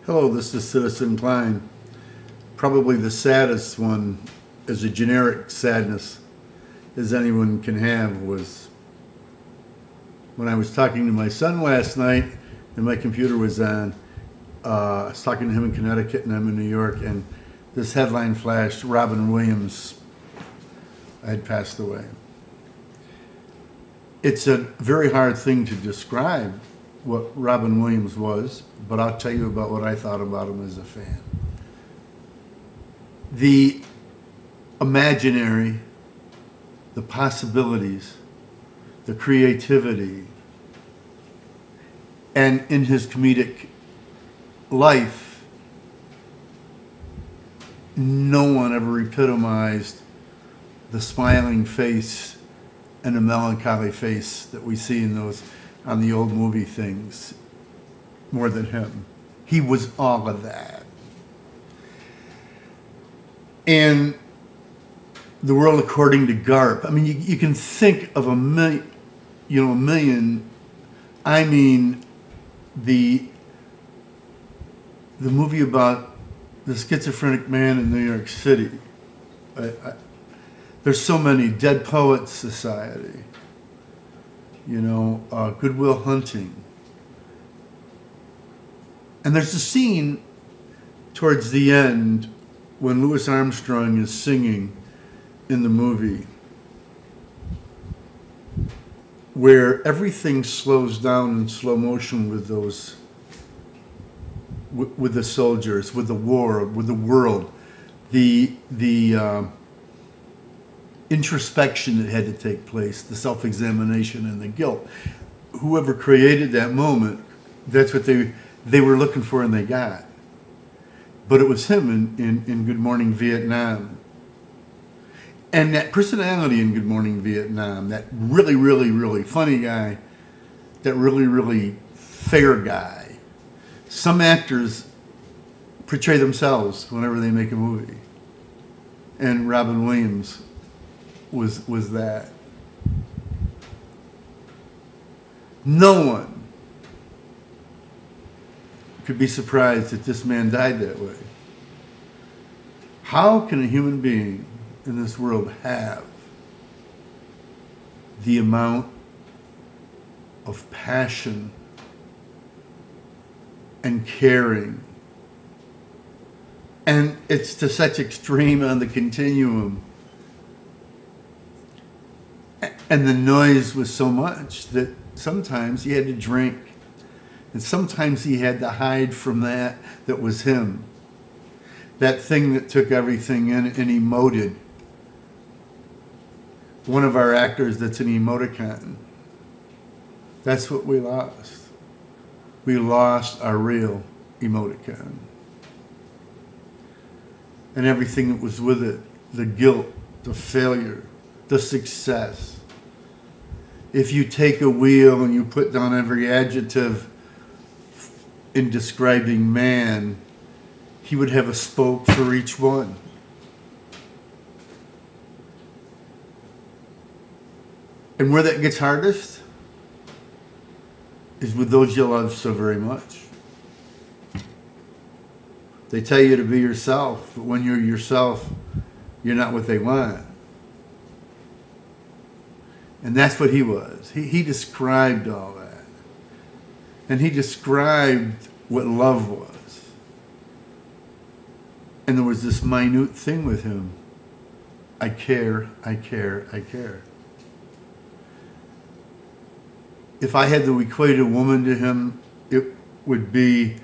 Hello, this is CitizenKline. Probably the saddest one, as a generic sadness as anyone can have, was when I was talking to my son last night and my computer was on. I was talking to him in Connecticut and I'm in New York, and this headline flashed: Robin Williams had passed away. It's a very hard thing to describe what Robin Williams was, but I'll tell you about what I thought about him as a fan. The imaginary, the possibilities, the creativity, and in his comedic life, no one ever epitomized the smiling face and the melancholy face that we see in those on the old movie things more than him. He was all of that. And The World According to Garp, I mean, you can think of a million, I mean, the movie about the schizophrenic man in New York City. There's so many. Dead Poets Society, Good Will Hunting. And there's a scene towards the end when Louis Armstrong is singing in the movie where everything slows down in slow motion with those, with the soldiers, with the war, with the world, the introspection that had to take place, the self-examination and the guilt. Whoever created that moment, that's what they were looking for and they got. But it was him in Good Morning Vietnam. And that personality in Good Morning Vietnam, that really, really, really funny guy, that really, really fair guy. Some actors portray themselves whenever they make a movie. And Robin Williams was that. No one could be surprised that this man died that way. How can a human being in this world have the amount of passion and caring? And it's to such extreme on the continuum. And the noise was so much that sometimes he had to drink, and sometimes he had to hide from that was him. That thing that took everything in and emoted. One of our actors that's an emoticon. That's what we lost. We lost our real emoticon. And everything that was with it, the guilt, the failure, the success. If you take a wheel and you put down every adjective in describing man, he would have a spoke for each one. And where that gets hardest is with those you love so very much. They tell you to be yourself, but when you're yourself, you're not what they want. And that's what he was. He described all that. And he described what love was. And there was this minute thing with him. I care, I care, I care. If I had to equate a woman to him, it would be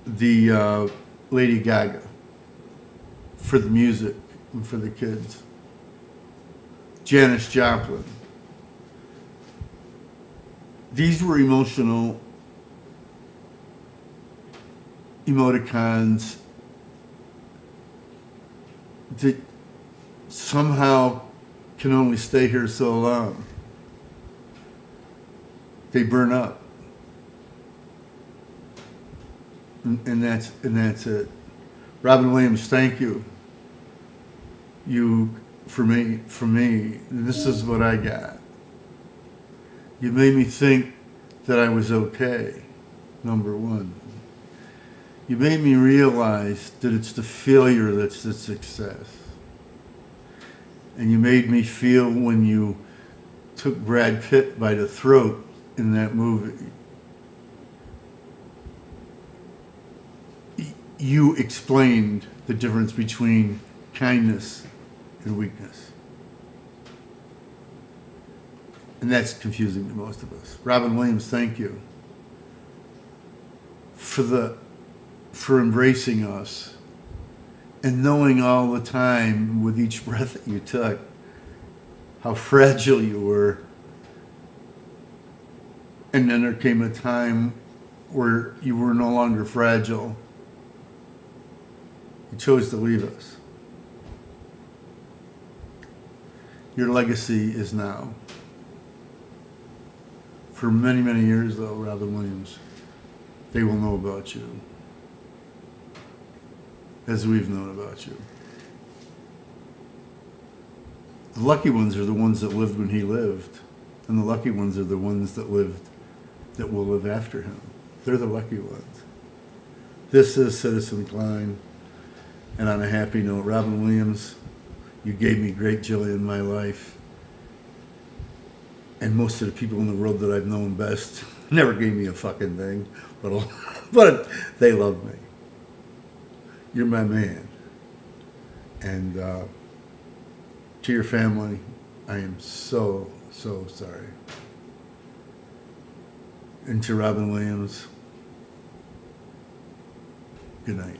the Lady Gaga for the music and for the kids. Janis Joplin. These were emotional emoticons that somehow can only stay here so long. They burn up. And that's it. Robin Williams, thank you. For me, this is what I got. You made me think that I was okay, number one. You made me realize that it's the failure that's the success. And you made me feel when you took Brad Pitt by the throat in that movie. You explained the difference between kindness and weakness. And that's confusing to most of us. Robin Williams, thank you for embracing us and knowing all the time with each breath that you took how fragile you were. And then there came a time where you were no longer fragile. You chose to leave us. Your legacy is now. For many, many years, though, Robin Williams, they will know about you as we've known about you. The lucky ones are the ones that lived when he lived, and the lucky ones are the ones that lived, that will live after him. They're the lucky ones. This is CitizenKline, and on a happy note, Robin Williams, you gave me great joy in my life, and most of the people in the world that I've known best never gave me a fucking thing, but they love me. You're my man. And to your family, I am so, so sorry. And to Robin Williams, good night.